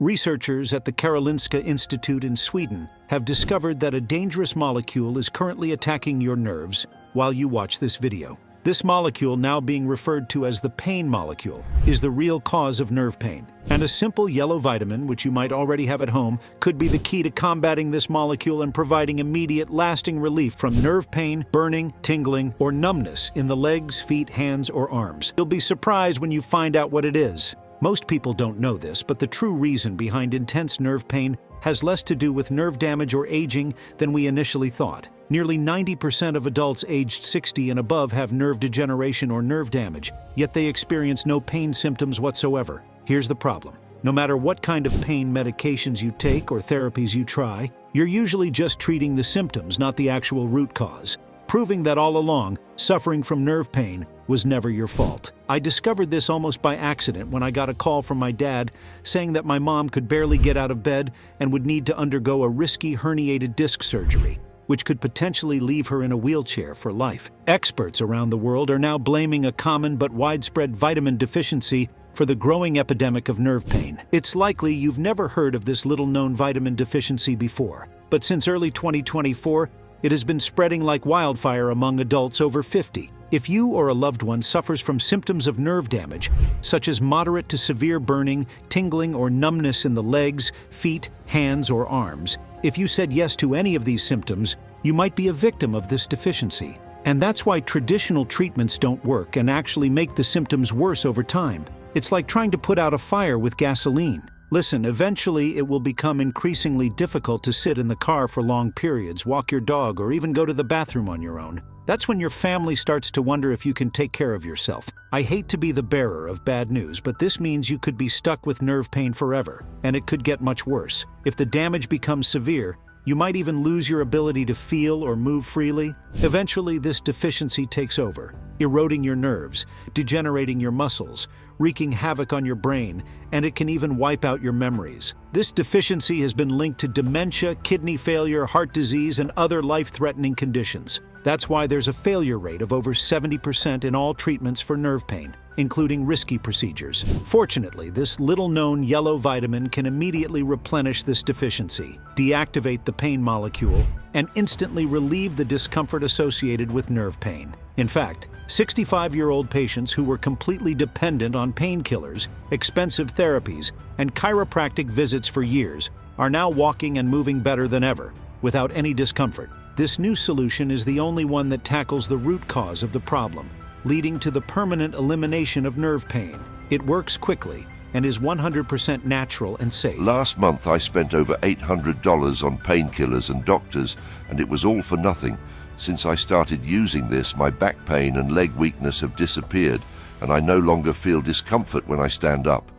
Researchers at the Karolinska Institute in Sweden have discovered that a dangerous molecule is currently attacking your nerves while you watch this video. This molecule, now being referred to as the pain molecule, is the real cause of nerve pain. And a simple yellow vitamin, which you might already have at home, could be the key to combating this molecule and providing immediate, lasting relief from nerve pain, burning, tingling, or numbness in the legs, feet, hands, or arms. You'll be surprised when you find out what it is. Most people don't know this, but the true reason behind intense nerve pain has less to do with nerve damage or aging than we initially thought. Nearly 90% of adults aged 60 and above have nerve degeneration or nerve damage, yet they experience no pain symptoms whatsoever. Here's the problem. No matter what kind of pain medications you take or therapies you try, you're usually just treating the symptoms, not the actual root cause, proving that all along, suffering from nerve pain was never your fault. I discovered this almost by accident when I got a call from my dad saying that my mom could barely get out of bed and would need to undergo a risky herniated disc surgery, which could potentially leave her in a wheelchair for life. Experts around the world are now blaming a common but widespread vitamin deficiency for the growing epidemic of nerve pain. It's likely you've never heard of this little-known vitamin deficiency before, but since early 2024, it has been spreading like wildfire among adults over 50. If you or a loved one suffers from symptoms of nerve damage, such as moderate to severe burning, tingling, or numbness in the legs, feet, hands, or arms, if you said yes to any of these symptoms, you might be a victim of this deficiency. And that's why traditional treatments don't work and actually make the symptoms worse over time. It's like trying to put out a fire with gasoline. Listen, eventually it will become increasingly difficult to sit in the car for long periods, walk your dog, or even go to the bathroom on your own. That's when your family starts to wonder if you can take care of yourself. I hate to be the bearer of bad news, but this means you could be stuck with nerve pain forever, and it could get much worse. If the damage becomes severe, you might even lose your ability to feel or move freely. Eventually, this deficiency takes over, eroding your nerves, degenerating your muscles, wreaking havoc on your brain, and it can even wipe out your memories. This deficiency has been linked to dementia, kidney failure, heart disease, and other life-threatening conditions. That's why there's a failure rate of over 70% in all treatments for nerve pain, including risky procedures. Fortunately, this little-known yellow vitamin can immediately replenish this deficiency, deactivate the pain molecule, and instantly relieve the discomfort associated with nerve pain. In fact, 65-year-old patients who were completely dependent on painkillers, expensive therapies, and chiropractic visits for years are now walking and moving better than ever, without any discomfort. This new solution is the only one that tackles the root cause of the problem, leading to the permanent elimination of nerve pain. It works quickly and is 100% natural and safe. Last month I spent over $800 on painkillers and doctors, and it was all for nothing. Since I started using this, my back pain and leg weakness have disappeared, and I no longer feel discomfort when I stand up.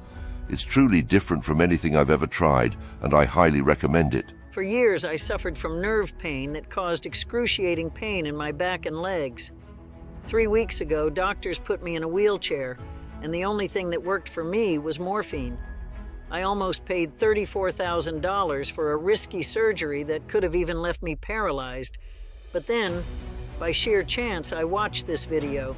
It's truly different from anything I've ever tried, and I highly recommend it. For years, I suffered from nerve pain that caused excruciating pain in my back and legs. 3 weeks ago, doctors put me in a wheelchair, and the only thing that worked for me was morphine. I almost paid $34,000 for a risky surgery that could have even left me paralyzed. But then, by sheer chance, I watched this video.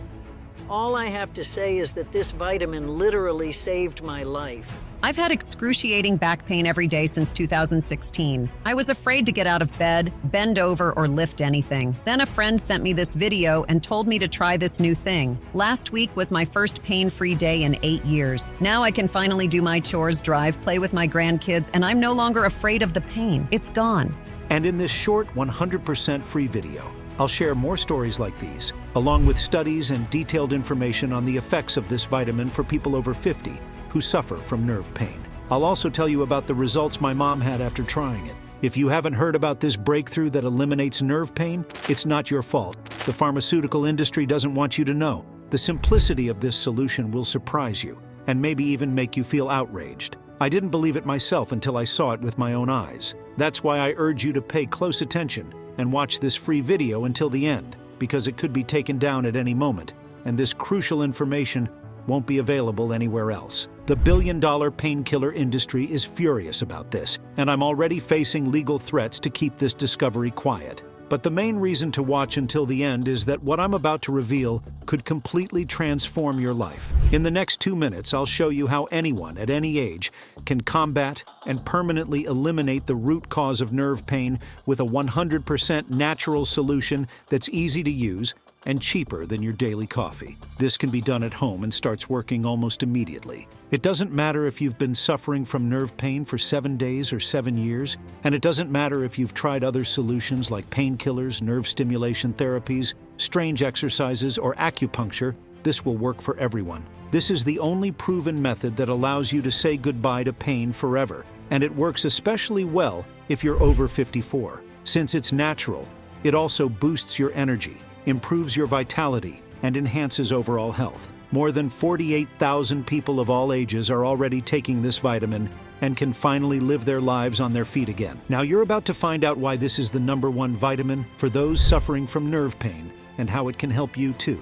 All I have to say is that this vitamin literally saved my life. I've had excruciating back pain every day since 2016. I was afraid to get out of bed, bend over, or lift anything. Then a friend sent me this video and told me to try this new thing. Last week was my first pain-free day in 8 years. Now I can finally do my chores, drive, play with my grandkids, and I'm no longer afraid of the pain. It's gone. And in this short 100% free video, I'll share more stories like these, along with studies and detailed information on the effects of this vitamin for people over 50 who suffer from nerve pain. I'll also tell you about the results my mom had after trying it. If you haven't heard about this breakthrough that eliminates nerve pain, it's not your fault. The pharmaceutical industry doesn't want you to know. The simplicity of this solution will surprise you, and maybe even make you feel outraged. I didn't believe it myself until I saw it with my own eyes. That's why I urge you to pay close attention and watch this free video until the end, because it could be taken down at any moment, and this crucial information won't be available anywhere else. The billion-dollar painkiller industry is furious about this, and I'm already facing legal threats to keep this discovery quiet. But the main reason to watch until the end is that what I'm about to reveal could completely transform your life. In the next 2 minutes, I'll show you how anyone at any age can combat and permanently eliminate the root cause of nerve pain with a 100% natural solution that's easy to use and cheaper than your daily coffee. This can be done at home and starts working almost immediately. It doesn't matter if you've been suffering from nerve pain for 7 days or 7 years, and it doesn't matter if you've tried other solutions like painkillers, nerve stimulation therapies, strange exercises, or acupuncture. This will work for everyone. This is the only proven method that allows you to say goodbye to pain forever, and it works especially well if you're over 54. Since it's natural, it also boosts your energy, improves your vitality, and enhances overall health. More than 48,000 people of all ages are already taking this vitamin and can finally live their lives on their feet again. Now you're about to find out why this is the #1 vitamin for those suffering from nerve pain and how it can help you too.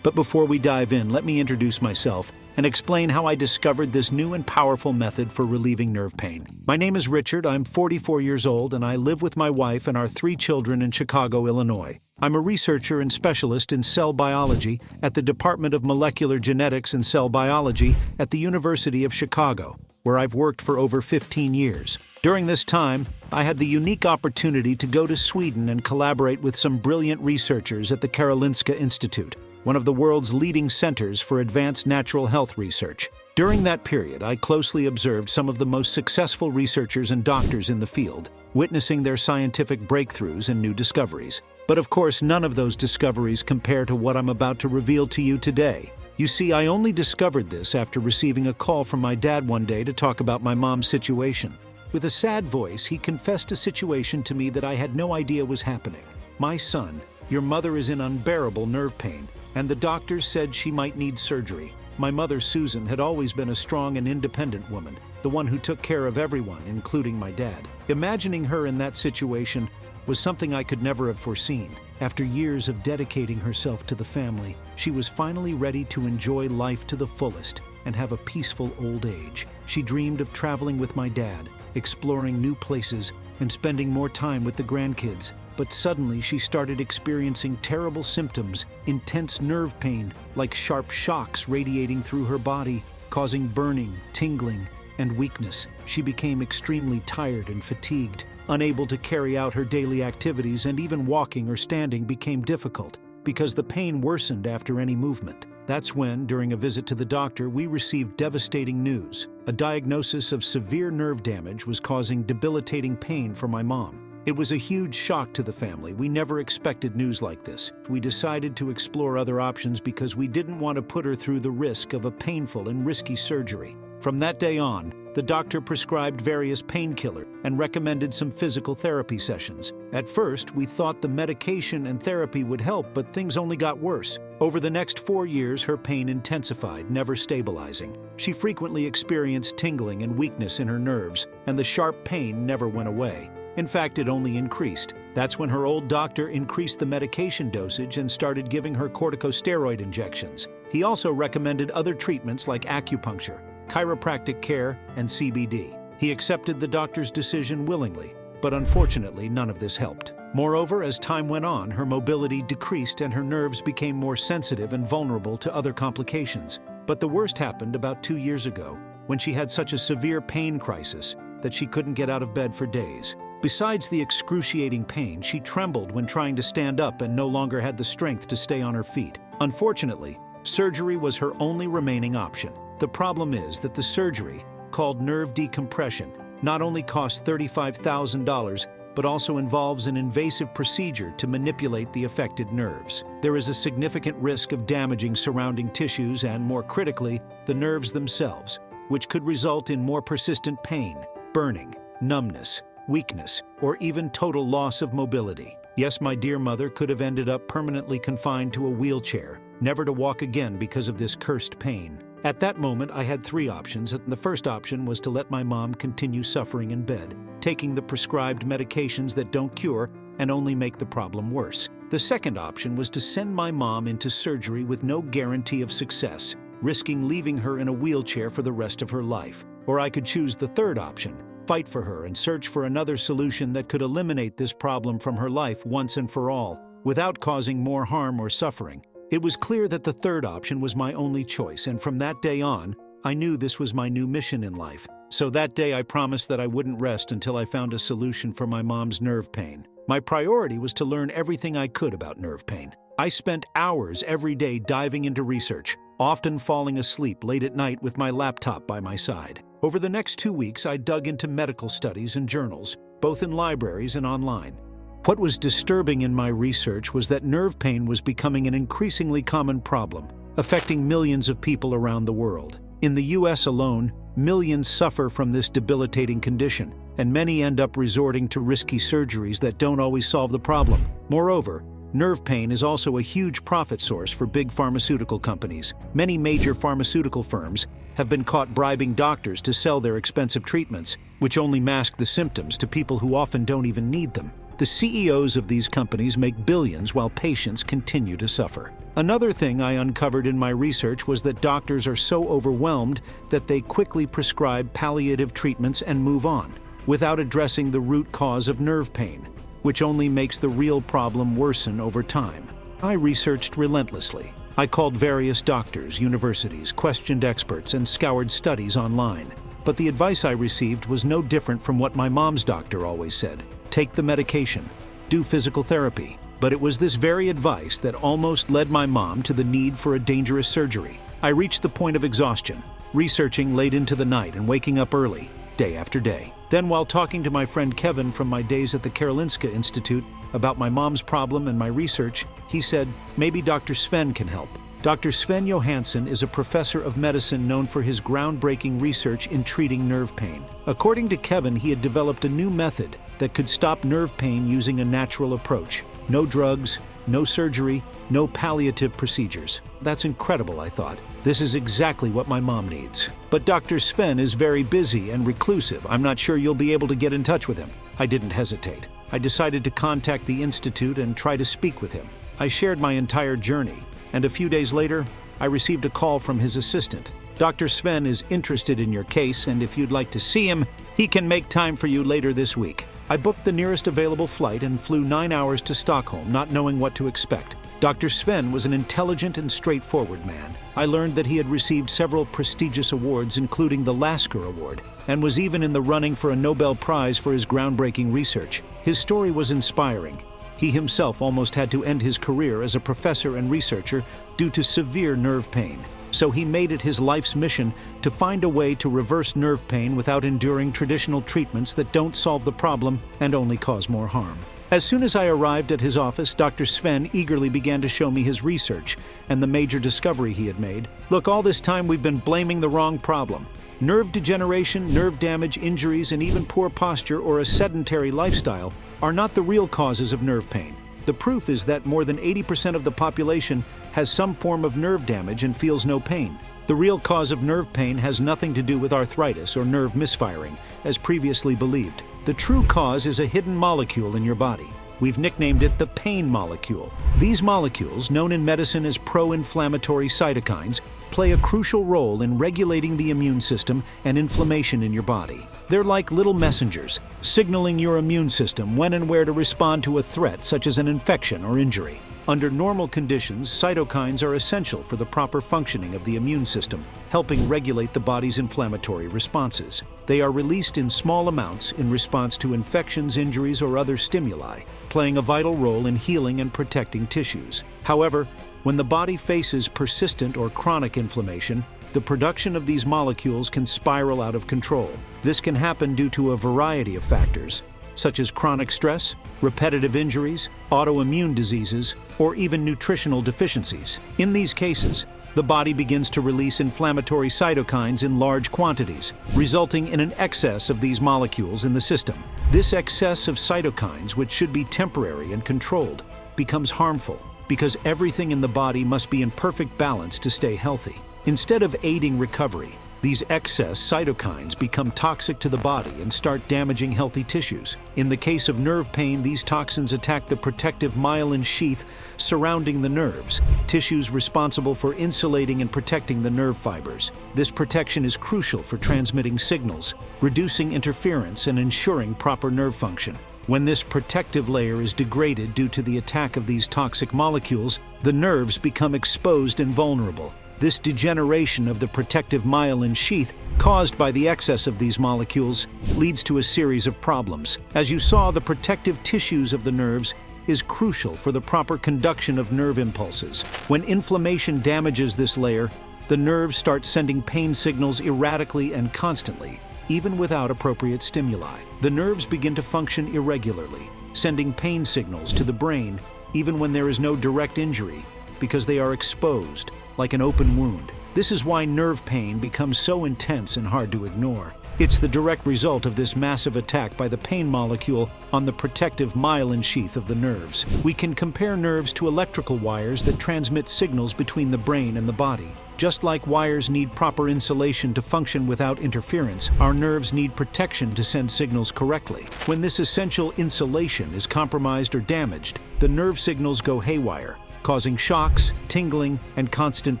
But before we dive in, let me introduce myself and explain how I discovered this new and powerful method for relieving nerve pain. My name is Richard, I'm 44 years old, and I live with my wife and our 3 children in Chicago, Illinois. I'm a researcher and specialist in cell biology at the Department of Molecular Genetics and Cell Biology at the University of Chicago, where I've worked for over 15 years. During this time, I had the unique opportunity to go to Sweden and collaborate with some brilliant researchers at the Karolinska Institute, one of the world's leading centers for advanced natural health research. During that period, I closely observed some of the most successful researchers and doctors in the field, witnessing their scientific breakthroughs and new discoveries. But of course, none of those discoveries compare to what I'm about to reveal to you today. You see, I only discovered this after receiving a call from my dad one day to talk about my mom's situation. With a sad voice, he confessed a situation to me that I had no idea was happening. "My son, your mother is in unbearable nerve pain, and the doctors said she might need surgery." My mother, Susan, had always been a strong and independent woman, the one who took care of everyone, including my dad. Imagining her in that situation was something I could never have foreseen. After years of dedicating herself to the family, she was finally ready to enjoy life to the fullest and have a peaceful old age. She dreamed of traveling with my dad, exploring new places, and spending more time with the grandkids. But suddenly she started experiencing terrible symptoms, intense nerve pain, like sharp shocks radiating through her body, causing burning, tingling, and weakness. She became extremely tired and fatigued, unable to carry out her daily activities, and even walking or standing became difficult because the pain worsened after any movement. That's when, during a visit to the doctor, we received devastating news. A diagnosis of severe nerve damage was causing debilitating pain for my mom. It was a huge shock to the family. We never expected news like this. We decided to explore other options because we didn't want to put her through the risk of a painful and risky surgery. From that day on, the doctor prescribed various painkillers and recommended some physical therapy sessions. At first, we thought the medication and therapy would help, but things only got worse. Over the next 4 years, her pain intensified, never stabilizing. She frequently experienced tingling and weakness in her nerves, and the sharp pain never went away. In fact, it only increased. That's when her old doctor increased the medication dosage and started giving her corticosteroid injections. He also recommended other treatments like acupuncture, chiropractic care, and CBD. He accepted the doctor's decision willingly, but unfortunately, none of this helped. Moreover, as time went on, her mobility decreased and her nerves became more sensitive and vulnerable to other complications. But the worst happened about 2 years ago, when she had such a severe pain crisis that she couldn't get out of bed for days. Besides the excruciating pain, she trembled when trying to stand up and no longer had the strength to stay on her feet. Unfortunately, surgery was her only remaining option. The problem is that the surgery, called nerve decompression, not only costs $35,000, but also involves an invasive procedure to manipulate the affected nerves. There is a significant risk of damaging surrounding tissues and, more critically, the nerves themselves, which could result in more persistent pain, burning, numbness, weakness, or even total loss of mobility. Yes, my dear mother could have ended up permanently confined to a wheelchair, never to walk again because of this cursed pain. At that moment, I had 3 options, and the first option was to let my mom continue suffering in bed, taking the prescribed medications that don't cure and only make the problem worse. The second option was to send my mom into surgery with no guarantee of success, risking leaving her in a wheelchair for the rest of her life. Or I could choose the third option, fight for her, and search for another solution that could eliminate this problem from her life once and for all, without causing more harm or suffering. It was clear that the third option was my only choice, and from that day on, I knew this was my new mission in life. So that day I promised that I wouldn't rest until I found a solution for my mom's nerve pain. My priority was to learn everything I could about nerve pain. I spent hours every day diving into research, often falling asleep late at night with my laptop by my side. Over the next 2 weeks, I dug into medical studies and journals, both in libraries and online. What was disturbing in my research was that nerve pain was becoming an increasingly common problem, affecting millions of people around the world. In the US alone, millions suffer from this debilitating condition, and many end up resorting to risky surgeries that don't always solve the problem. Moreover, nerve pain is also a huge profit source for big pharmaceutical companies. Many major pharmaceutical firms have been caught bribing doctors to sell their expensive treatments, which only mask the symptoms to people who often don't even need them. The CEOs of these companies make billions while patients continue to suffer. Another thing I uncovered in my research was that doctors are so overwhelmed that they quickly prescribe palliative treatments and move on, without addressing the root cause of nerve pain, which only makes the real problem worsen over time. I researched relentlessly. I called various doctors, universities, questioned experts, and scoured studies online. But the advice I received was no different from what my mom's doctor always said. Take the medication, do physical therapy. But it was this very advice that almost led my mom to the need for a dangerous surgery. I reached the point of exhaustion, researching late into the night and waking up early, day after day. Then, while talking to my friend Kevin from my days at the Karolinska Institute about my mom's problem and my research, he said, maybe Dr. Sven can help. Dr. Sven Johansson is a professor of medicine known for his groundbreaking research in treating nerve pain. According to Kevin, he had developed a new method that could stop nerve pain using a natural approach. No drugs, no surgery, no palliative procedures. That's incredible, I thought. This is exactly what my mom needs. But Dr. Sven is very busy and reclusive. I'm not sure you'll be able to get in touch with him. I didn't hesitate. I decided to contact the Institute and try to speak with him. I shared my entire journey, and a few days later, I received a call from his assistant. Dr. Sven is interested in your case, and if you'd like to see him, he can make time for you later this week. I booked the nearest available flight and flew 9 hours to Stockholm, not knowing what to expect. Dr. Sven was an intelligent and straightforward man. I learned that he had received several prestigious awards, including the Lasker Award, and was even in the running for a Nobel Prize for his groundbreaking research. His story was inspiring. He himself almost had to end his career as a professor and researcher due to severe nerve pain. So he made it his life's mission to find a way to reverse nerve pain without enduring traditional treatments that don't solve the problem and only cause more harm. As soon as I arrived at his office, Dr. Sven eagerly began to show me his research and the major discovery he had made. Look, all this time we've been blaming the wrong problem. Nerve degeneration, nerve damage, injuries, and even poor posture or a sedentary lifestyle are not the real causes of nerve pain. The proof is that more than 80% of the population has some form of nerve damage and feels no pain. The real cause of nerve pain has nothing to do with arthritis or nerve misfiring, as previously believed. The true cause is a hidden molecule in your body. We've nicknamed it the pain molecule. These molecules, known in medicine as pro-inflammatory cytokines, play a crucial role in regulating the immune system and inflammation in your body. They're like little messengers, signaling your immune system when and where to respond to a threat such as an infection or injury. Under normal conditions, cytokines are essential for the proper functioning of the immune system, helping regulate the body's inflammatory responses. They are released in small amounts in response to infections, injuries, or other stimuli, playing a vital role in healing and protecting tissues. However, when the body faces persistent or chronic inflammation, the production of these molecules can spiral out of control. This can happen due to a variety of factors, such as chronic stress, repetitive injuries, autoimmune diseases, or even nutritional deficiencies. In these cases, the body begins to release inflammatory cytokines in large quantities, resulting in an excess of these molecules in the system. This excess of cytokines, which should be temporary and controlled, becomes harmful because everything in the body must be in perfect balance to stay healthy. Instead of aiding recovery, These excess cytokines become toxic to the body and start damaging healthy tissues. In the case of nerve pain, these toxins attack the protective myelin sheath surrounding the nerves, tissues responsible for insulating and protecting the nerve fibers. This protection is crucial for transmitting signals, reducing interference, and ensuring proper nerve function. When this protective layer is degraded due to the attack of these toxic molecules, the nerves become exposed and vulnerable. This degeneration of the protective myelin sheath caused by the excess of these molecules leads to a series of problems. As you saw, the protective tissues of the nerves is crucial for the proper conduction of nerve impulses. When inflammation damages this layer, the nerves start sending pain signals erratically and constantly, even without appropriate stimuli. The nerves begin to function irregularly, sending pain signals to the brain even when there is no direct injury, because they are exposed, like an open wound. This is why nerve pain becomes so intense and hard to ignore. It's the direct result of this massive attack by the pain molecule on the protective myelin sheath of the nerves. We can compare nerves to electrical wires that transmit signals between the brain and the body. Just like wires need proper insulation to function without interference, our nerves need protection to send signals correctly. When this essential insulation is compromised or damaged, the nerve signals go haywire, causing shocks, tingling, and constant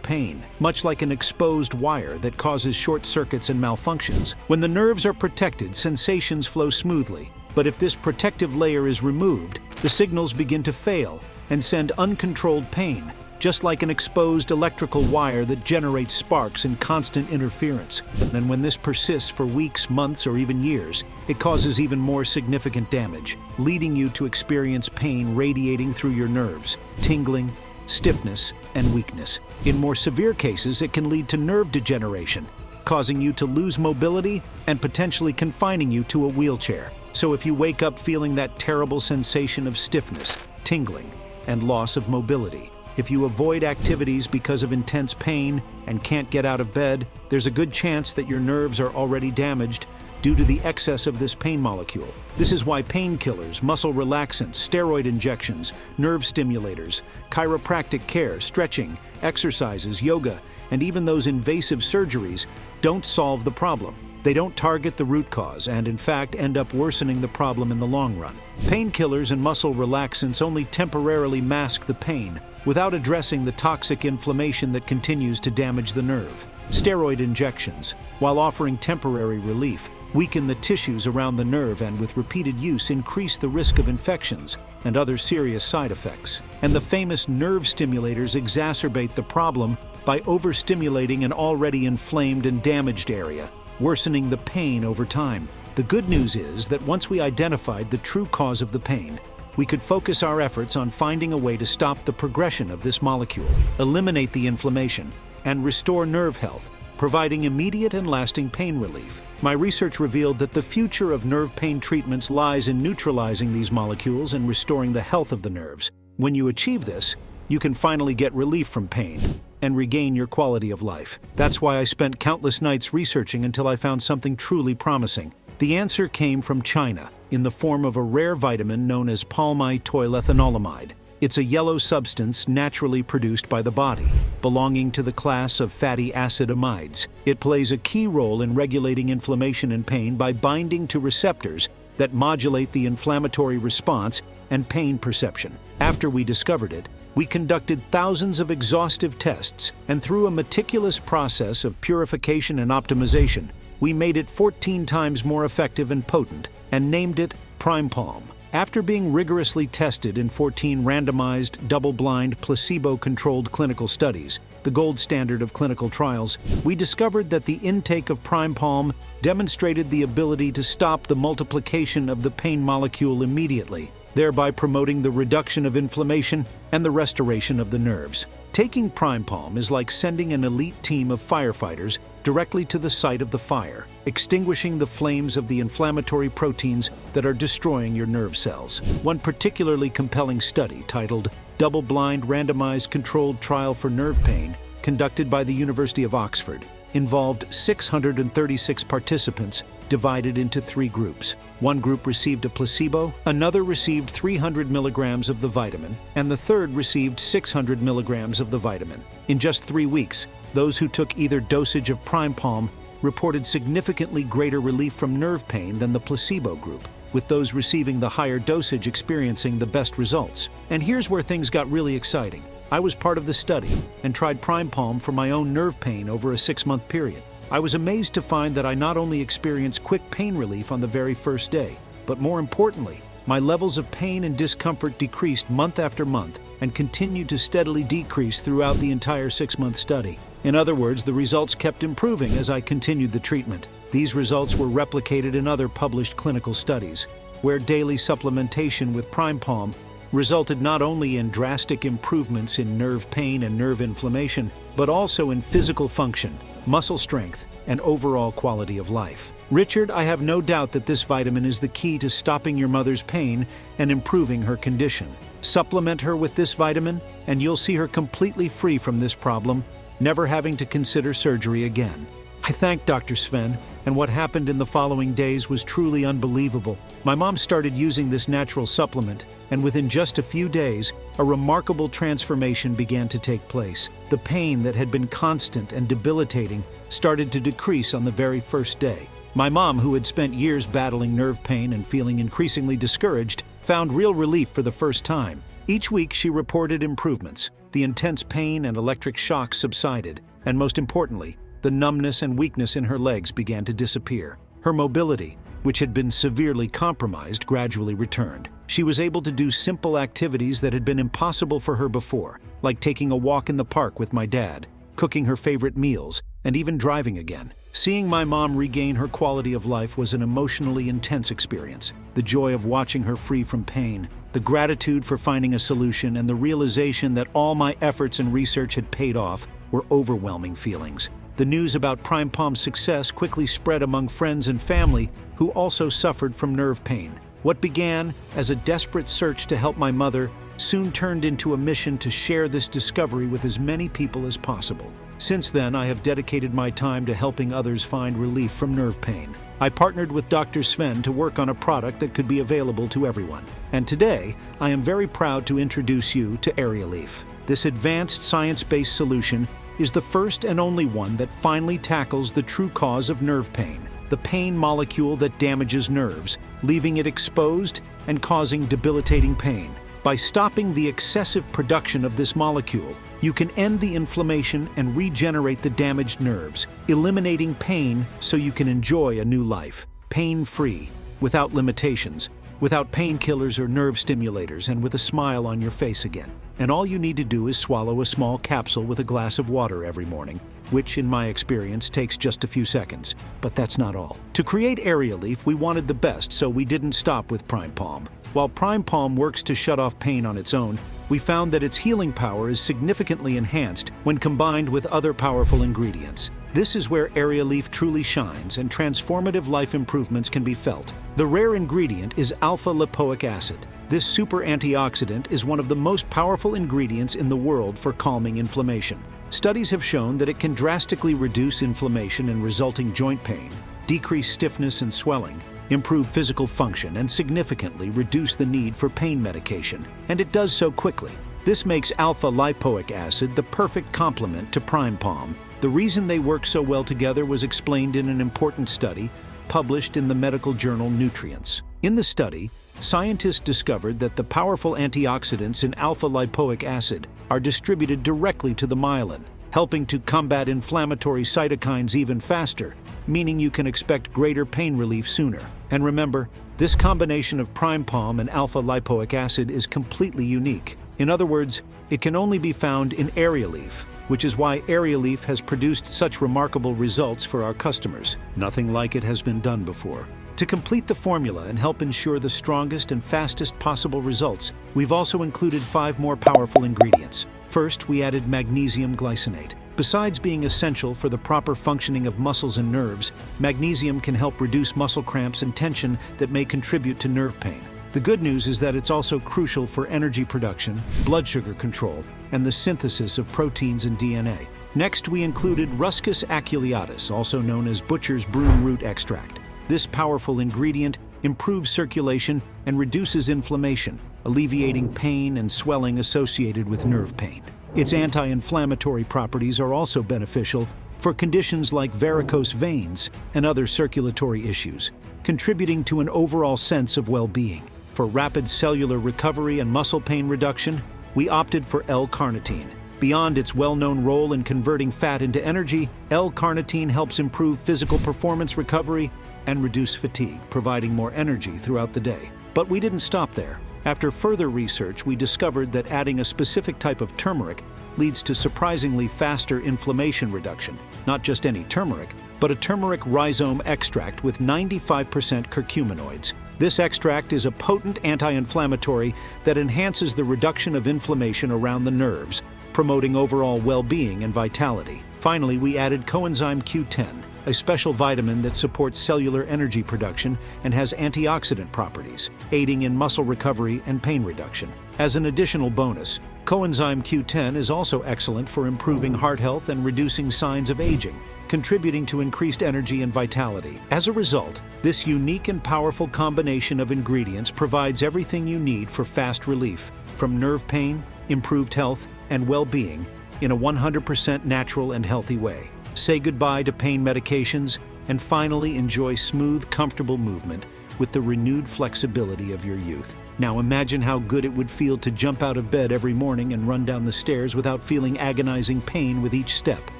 pain, much like an exposed wire that causes short circuits and malfunctions. When the nerves are protected, sensations flow smoothly. But if this protective layer is removed, the signals begin to fail and send uncontrolled pain, just like an exposed electrical wire that generates sparks and constant interference. And when this persists for weeks, months, or even years, it causes even more significant damage, leading you to experience pain radiating through your nerves, tingling, stiffness, and weakness. In more severe cases, it can lead to nerve degeneration, causing you to lose mobility and potentially confining you to a wheelchair. So if you wake up feeling that terrible sensation of stiffness, tingling, and loss of mobility, if you avoid activities because of intense pain and can't get out of bed, there's a good chance that your nerves are already damaged due to the excess of this pain molecule. This is why painkillers, muscle relaxants, steroid injections, nerve stimulators, chiropractic care, stretching, exercises, yoga, and even those invasive surgeries don't solve the problem. They don't target the root cause and, in fact, end up worsening the problem in the long run. Painkillers and muscle relaxants only temporarily mask the pain without addressing the toxic inflammation that continues to damage the nerve. Steroid injections, while offering temporary relief, weaken the tissues around the nerve and, with repeated use, increase the risk of infections and other serious side effects. And the famous nerve stimulators exacerbate the problem by overstimulating an already inflamed and damaged area, worsening the pain over time. The good news is that once we identified the true cause of the pain, we could focus our efforts on finding a way to stop the progression of this molecule, eliminate the inflammation, and restore nerve health, providing immediate and lasting pain relief. My research revealed that the future of nerve pain treatments lies in neutralizing these molecules and restoring the health of the nerves. When you achieve this, you can finally get relief from pain and regain your quality of life. That's why I spent countless nights researching until I found something truly promising. The answer came from China, in the form of a rare vitamin known as palmitoylethanolamide. It's a yellow substance naturally produced by the body, belonging to the class of fatty acid amides. It plays a key role in regulating inflammation and pain by binding to receptors that modulate the inflammatory response and pain perception. After we discovered it, we conducted thousands of exhaustive tests, and through a meticulous process of purification and optimization, we made it 14 times more effective and potent, and named it Prime Palm. After being rigorously tested in 14 randomized, double-blind, placebo-controlled clinical studies, the gold standard of clinical trials, we discovered that the intake of Prime Palm demonstrated the ability to stop the multiplication of the pain molecule immediately, thereby promoting the reduction of inflammation and the restoration of the nerves. Taking Prime Palm is like sending an elite team of firefighters directly to the site of the fire, extinguishing the flames of the inflammatory proteins that are destroying your nerve cells. One particularly compelling study, titled Double-Blind Randomized Controlled Trial for Nerve Pain, conducted by the University of Oxford, involved 636 participants divided into 3 groups. One group received a placebo, another received 300 milligrams of the vitamin, and the third received 600 milligrams of the vitamin. In just 3 weeks, those who took either dosage of Prime Palm reported significantly greater relief from nerve pain than the placebo group, with those receiving the higher dosage experiencing the best results. And here's where things got really exciting. I was part of the study and tried Prime Palm for my own nerve pain over a 6-month period. I was amazed to find that I not only experienced quick pain relief on the very first day, but more importantly, my levels of pain and discomfort decreased month after month and continued to steadily decrease throughout the entire 6-month study. In other words, the results kept improving as I continued the treatment. These results were replicated in other published clinical studies, where daily supplementation with Prime Palm resulted not only in drastic improvements in nerve pain and nerve inflammation, but also in physical function, muscle strength, and overall quality of life. Richard, I have no doubt that this vitamin is the key to stopping your mother's pain and improving her condition. Supplement her with this vitamin, and you'll see her completely free from this problem, never having to consider surgery again. I thank Dr. Sven, and what happened in the following days was truly unbelievable. My mom started using this natural supplement, and within just a few days, a remarkable transformation began to take place. The pain that had been constant and debilitating started to decrease on the very first day. My mom, who had spent years battling nerve pain and feeling increasingly discouraged, found real relief for the first time. Each week she reported improvements. The intense pain and electric shocks subsided, and most importantly, the numbness and weakness in her legs began to disappear. Her mobility, which had been severely compromised, gradually returned. She was able to do simple activities that had been impossible for her before, like taking a walk in the park with my dad, cooking her favorite meals, and even driving again. Seeing my mom regain her quality of life was an emotionally intense experience. The joy of watching her free from pain, the gratitude for finding a solution, and the realization that all my efforts and research had paid off were overwhelming feelings. The news about Prime Palm's success quickly spread among friends and family who also suffered from nerve pain. What began as a desperate search to help my mother soon turned into a mission to share this discovery with as many people as possible. Since then, I have dedicated my time to helping others find relief from nerve pain. I partnered with Dr. Sven to work on a product that could be available to everyone. And today, I am very proud to introduce you to AreaLeaf. This advanced science-based solution is the first and only one that finally tackles the true cause of nerve pain, the pain molecule that damages nerves, leaving it exposed and causing debilitating pain. By stopping the excessive production of this molecule, you can end the inflammation and regenerate the damaged nerves, eliminating pain so you can enjoy a new life, pain-free, without limitations, without painkillers or nerve stimulators, and with a smile on your face again. And all you need to do is swallow a small capsule with a glass of water every morning, which in my experience takes just a few seconds. But that's not all. To create AreaLeaf, we wanted the best, so we didn't stop with Prime Palm. While Prime Palm works to shut off pain on its own, we found that its healing power is significantly enhanced when combined with other powerful ingredients. This is where AreaLeaf truly shines and transformative life improvements can be felt. The rare ingredient is alpha-lipoic acid. This super antioxidant is one of the most powerful ingredients in the world for calming inflammation. Studies have shown that it can drastically reduce inflammation and resulting joint pain, decrease stiffness and swelling, improve physical function, and significantly reduce the need for pain medication. And it does so quickly. This makes alpha-lipoic acid the perfect complement to Prime Palm. The reason they work so well together was explained in an important study published in the medical journal Nutrients. In the study, scientists discovered that the powerful antioxidants in alpha-lipoic acid are distributed directly to the myelin, helping to combat inflammatory cytokines even faster, meaning you can expect greater pain relief sooner. And remember, this combination of Prime Palm and alpha-lipoic acid is completely unique. In other words, it can only be found in AreaLeaf, which is why AreaLeaf has produced such remarkable results for our customers. Nothing like it has been done before. To complete the formula and help ensure the strongest and fastest possible results, we've also included 5 more powerful ingredients. First, we added magnesium glycinate. Besides being essential for the proper functioning of muscles and nerves, magnesium can help reduce muscle cramps and tension that may contribute to nerve pain. The good news is that it's also crucial for energy production, blood sugar control, and the synthesis of proteins and DNA. Next, we included Ruscus aculeatus, also known as butcher's broom root extract. This powerful ingredient improves circulation and reduces inflammation, alleviating pain and swelling associated with nerve pain. Its anti-inflammatory properties are also beneficial, for conditions like varicose veins and other circulatory issues, contributing to an overall sense of well-being. For rapid cellular recovery and muscle pain reduction, we opted for L-carnitine. Beyond its well-known role in converting fat into energy, L-carnitine helps improve physical performance recovery and reduce fatigue, providing more energy throughout the day. But we didn't stop there. After further research, we discovered that adding a specific type of turmeric leads to surprisingly faster inflammation reduction. Not just any turmeric, but a turmeric rhizome extract with 95% curcuminoids. This extract is a potent anti-inflammatory that enhances the reduction of inflammation around the nerves, promoting overall well-being and vitality. Finally, we added coenzyme Q10, a special vitamin that supports cellular energy production and has antioxidant properties, aiding in muscle recovery and pain reduction. As an additional bonus, coenzyme Q10 is also excellent for improving heart health and reducing signs of aging, contributing to increased energy and vitality. As a result, this unique and powerful combination of ingredients provides everything you need for fast relief, from nerve pain, improved health, and well-being in a 100% natural and healthy way. Say goodbye to pain medications and finally enjoy smooth, comfortable movement with the renewed flexibility of your youth. Now imagine how good it would feel to jump out of bed every morning and run down the stairs without feeling agonizing pain with each step,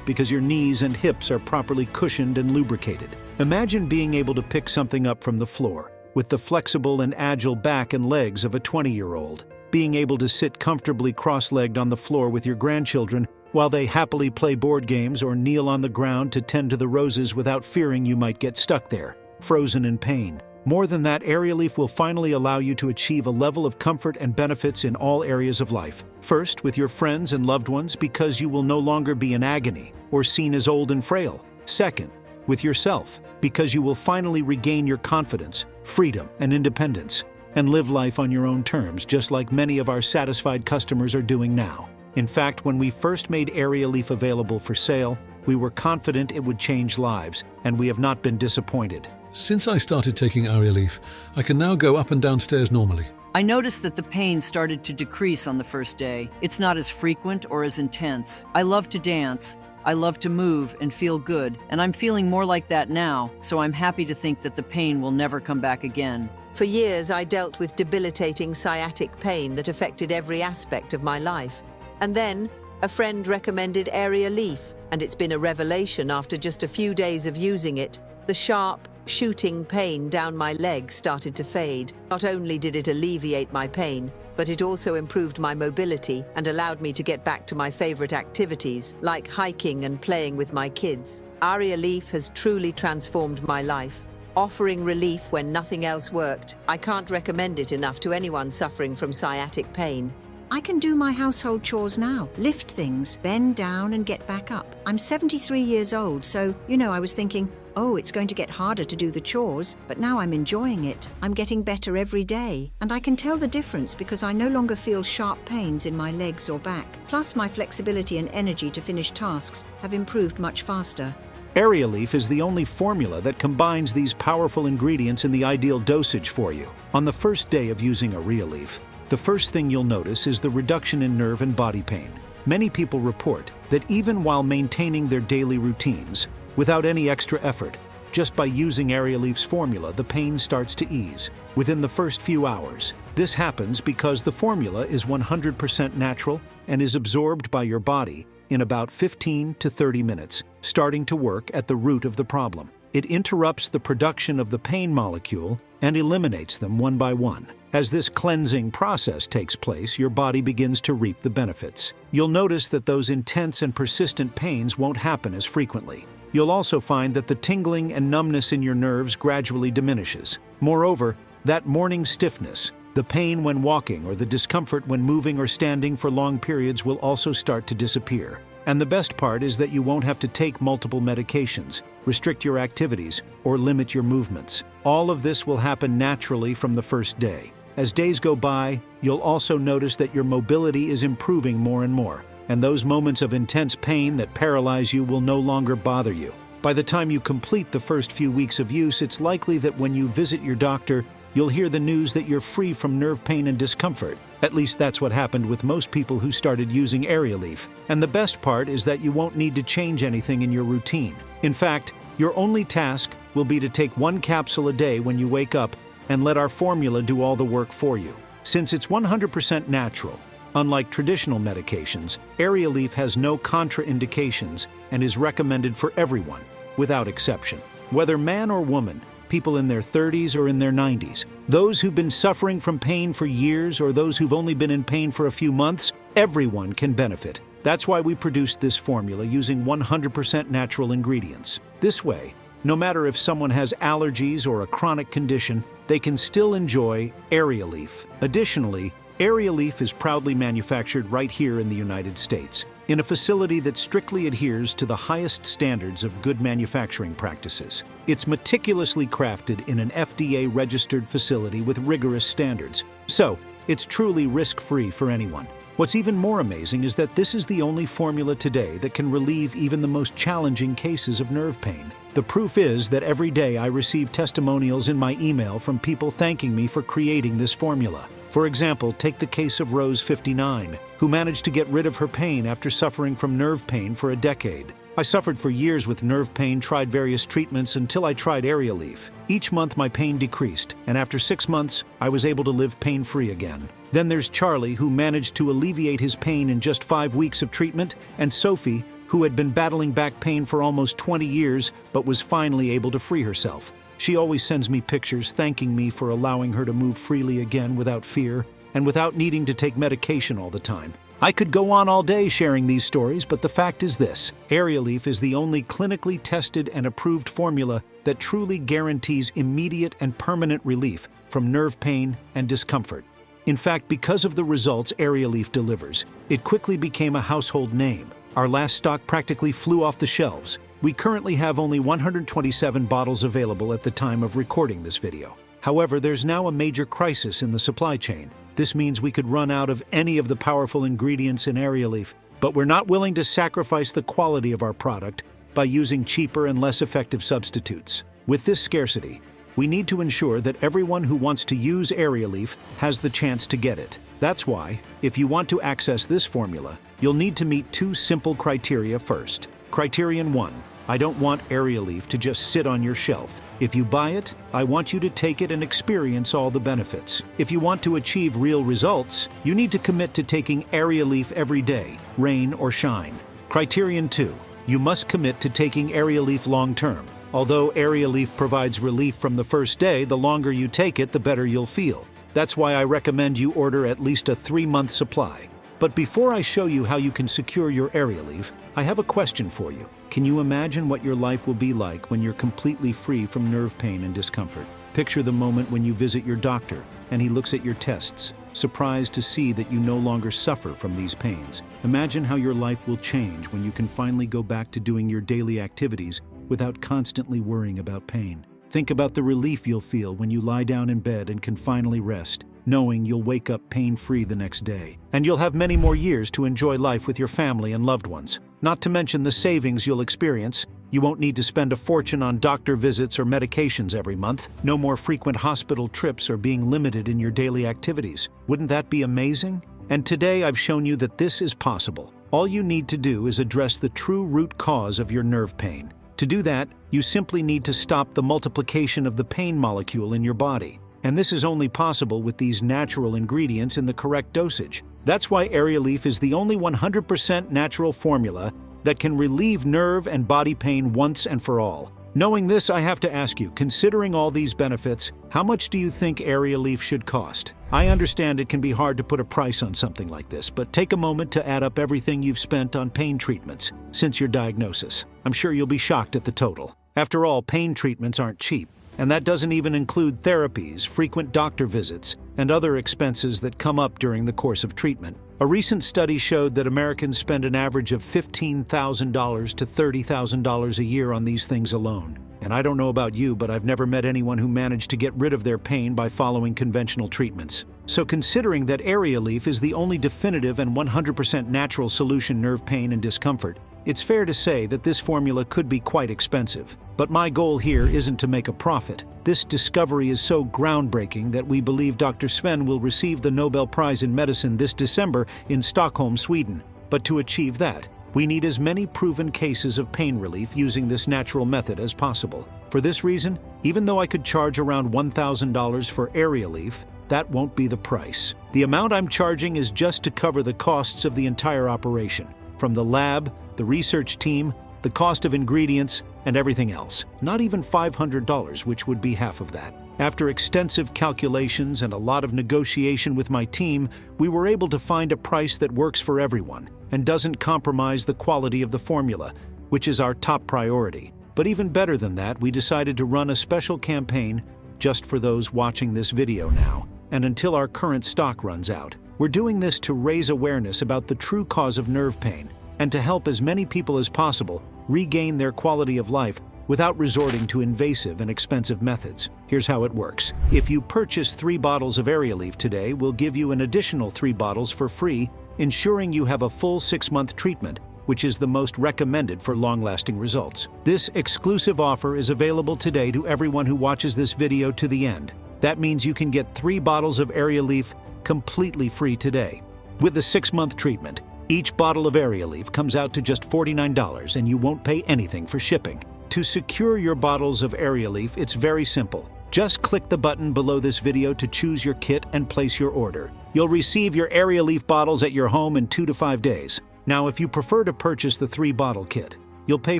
because your knees and hips are properly cushioned and lubricated. Imagine being able to pick something up from the floor with the flexible and agile back and legs of a 20-year-old. Being able to sit comfortably cross-legged on the floor with your grandchildren while they happily play board games or kneel on the ground to tend to the roses without fearing you might get stuck there, frozen in pain. More than that, Aerialeaf will finally allow you to achieve a level of comfort and benefits in all areas of life. First, with your friends and loved ones, because you will no longer be in agony or seen as old and frail. Second, with yourself, because you will finally regain your confidence, freedom, and independence, and live life on your own terms, just like many of our satisfied customers are doing now. In fact, when we first made Aerialeaf available for sale, we were confident it would change lives, and we have not been disappointed. Since I started taking Aerialeaf, I can now go up and down stairs normally. I noticed that the pain started to decrease on the first day. It's not as frequent or as intense. I love to dance. I love to move and feel good, and I'm feeling more like that now, so I'm happy to think that the pain will never come back again. For years, I dealt with debilitating sciatic pain that affected every aspect of my life. And then, a friend recommended Aerialeaf, and it's been a revelation after just a few days of using it. The sharp, shooting pain down my leg started to fade. Not only did it alleviate my pain, but it also improved my mobility and allowed me to get back to my favorite activities, like hiking and playing with my kids. Aerialeaf has truly transformed my life, offering relief when nothing else worked. I can't recommend it enough to anyone suffering from sciatic pain. I can do my household chores now, lift things, bend down and get back up. I'm 73 years old, so, I was thinking, oh, it's going to get harder to do the chores, but now I'm enjoying it. I'm getting better every day, and I can tell the difference because I no longer feel sharp pains in my legs or back. Plus, my flexibility and energy to finish tasks have improved much faster. Aerialeaf is the only formula that combines these powerful ingredients in the ideal dosage for you. On the first day of using Aerialeaf, the first thing you'll notice is the reduction in nerve and body pain. Many people report that even while maintaining their daily routines, without any extra effort, just by using Aerialeaf's formula, the pain starts to ease within the first few hours. This happens because the formula is 100% natural and is absorbed by your body in about 15 to 30 minutes, starting to work at the root of the problem. It interrupts the production of the pain molecule and eliminates them one by one. As this cleansing process takes place, your body begins to reap the benefits. You'll notice that those intense and persistent pains won't happen as frequently. You'll also find that the tingling and numbness in your nerves gradually diminishes. Moreover, that morning stiffness, the pain when walking or the discomfort when moving or standing for long periods will also start to disappear. And the best part is that you won't have to take multiple medications, restrict your activities, or limit your movements. All of this will happen naturally from the first day. As days go by, you'll also notice that your mobility is improving more and more, and those moments of intense pain that paralyze you will no longer bother you. By the time you complete the first few weeks of use, it's likely that when you visit your doctor, you'll hear the news that you're free from nerve pain and discomfort. At least that's what happened with most people who started using Aerialeaf. And the best part is that you won't need to change anything in your routine. In fact, your only task will be to take 1 capsule a day when you wake up and let our formula do all the work for you. Since it's 100% natural, unlike traditional medications, Aerialeaf has no contraindications and is recommended for everyone, without exception. Whether man or woman, people in their 30s or in their 90s, those who've been suffering from pain for years or those who've only been in pain for a few months, everyone can benefit. That's why we produced this formula using 100% natural ingredients. This way, no matter if someone has allergies or a chronic condition, they can still enjoy Aerialeaf. Additionally, Aerialeaf is proudly manufactured right here in the United States, in a facility that strictly adheres to the highest standards of good manufacturing practices. It's meticulously crafted in an FDA-registered facility with rigorous standards, so it's truly risk-free for anyone. What's even more amazing is that this is the only formula today that can relieve even the most challenging cases of nerve pain. The proof is that every day I receive testimonials in my email from people thanking me for creating this formula. For example, take the case of Rose, 59, who managed to get rid of her pain after suffering from nerve pain for a decade. I suffered for years with nerve pain, tried various treatments until I tried Aerialeaf. Each month my pain decreased, and after 6 months, I was able to live pain-free again. Then there's Charlie, who managed to alleviate his pain in just 5 weeks of treatment, and Sophie, who had been battling back pain for almost 20 years, but was finally able to free herself. She always sends me pictures thanking me for allowing her to move freely again without fear, and without needing to take medication all the time. I could go on all day sharing these stories, but the fact is this: Aerialeaf is the only clinically tested and approved formula that truly guarantees immediate and permanent relief from nerve pain and discomfort. In fact, because of the results Aerialeaf delivers, it quickly became a household name. Our last stock practically flew off the shelves. We currently have only 127 bottles available at the time of recording this video. However, there's now a major crisis in the supply chain. This means we could run out of any of the powerful ingredients in Aerialeaf, but we're not willing to sacrifice the quality of our product by using cheaper and less effective substitutes. With this scarcity, we need to ensure that everyone who wants to use Aerialeaf has the chance to get it. That's why, if you want to access this formula, you'll need to meet 2 simple criteria first. Criterion 1. I don't want Aerialeaf to just sit on your shelf. If you buy it, I want you to take it and experience all the benefits. If you want to achieve real results, you need to commit to taking Aerialeaf every day, rain or shine. Criterion 2. You must commit to taking Aerialeaf long-term. Although Aerialeaf provides relief from the first day, the longer you take it, the better you'll feel. That's why I recommend you order at least a 3-month supply. But before I show you how you can secure your Aerialeaf, I have a question for you. Can you imagine what your life will be like when you're completely free from nerve pain and discomfort? Picture the moment when you visit your doctor and he looks at your tests, surprised to see that you no longer suffer from these pains. Imagine how your life will change when you can finally go back to doing your daily activities without constantly worrying about pain. Think about the relief you'll feel when you lie down in bed and can finally rest, knowing you'll wake up pain-free the next day. And you'll have many more years to enjoy life with your family and loved ones. Not to mention the savings you'll experience. You won't need to spend a fortune on doctor visits or medications every month. No more frequent hospital trips or being limited in your daily activities. Wouldn't that be amazing? And today I've shown you that this is possible. All you need to do is address the true root cause of your nerve pain. To do that, you simply need to stop the multiplication of the pain molecule in your body. And this is only possible with these natural ingredients in the correct dosage. That's why Aerialeaf is the only 100% natural formula that can relieve nerve and body pain once and for all. Knowing this, I have to ask you, considering all these benefits, how much do you think Aerialeaf should cost? I understand it can be hard to put a price on something like this, but take a moment to add up everything you've spent on pain treatments since your diagnosis. I'm sure you'll be shocked at the total. After all, pain treatments aren't cheap. And that doesn't even include therapies, frequent doctor visits, and other expenses that come up during the course of treatment. A recent study showed that Americans spend an average of $15,000 to $30,000 a year on these things alone. And I don't know about you, but I've never met anyone who managed to get rid of their pain by following conventional treatments. So considering that Aerialeaf is the only definitive and 100% natural solution nerve pain and discomfort, it's fair to say that this formula could be quite expensive. But my goal here isn't to make a profit. This discovery is so groundbreaking that we believe Dr. Sven will receive the Nobel Prize in Medicine this December in Stockholm, Sweden. But to achieve that, we need as many proven cases of pain relief using this natural method as possible. For this reason, even though I could charge around $1,000 for area leaf, that won't be the price. The amount I'm charging is just to cover the costs of the entire operation, from the lab, the research team, the cost of ingredients, and everything else. Not even $500, which would be half of that. After extensive calculations and a lot of negotiation with my team, we were able to find a price that works for everyone and doesn't compromise the quality of the formula, which is our top priority. But even better than that, we decided to run a special campaign just for those watching this video now, and until our current stock runs out. We're doing this to raise awareness about the true cause of nerve pain and to help as many people as possible regain their quality of life without resorting to invasive and expensive methods. Here's how it works. If you purchase 3 bottles of Area Leaf today, we'll give you an additional 3 bottles for free, ensuring you have a full 6-month treatment, which is the most recommended for long-lasting results. This exclusive offer is available today to everyone who watches this video to the end. That means you can get 3 bottles of Area Leaf completely free today. With the 6-month treatment, each bottle of Area Leaf comes out to just $49 and you won't pay anything for shipping. To secure your bottles of Area Leaf, it's very simple. Just click the button below this video to choose your kit and place your order. You'll receive your Area Leaf bottles at your home in 2 to 5 days. Now, if you prefer to purchase the 3-bottle kit, you'll pay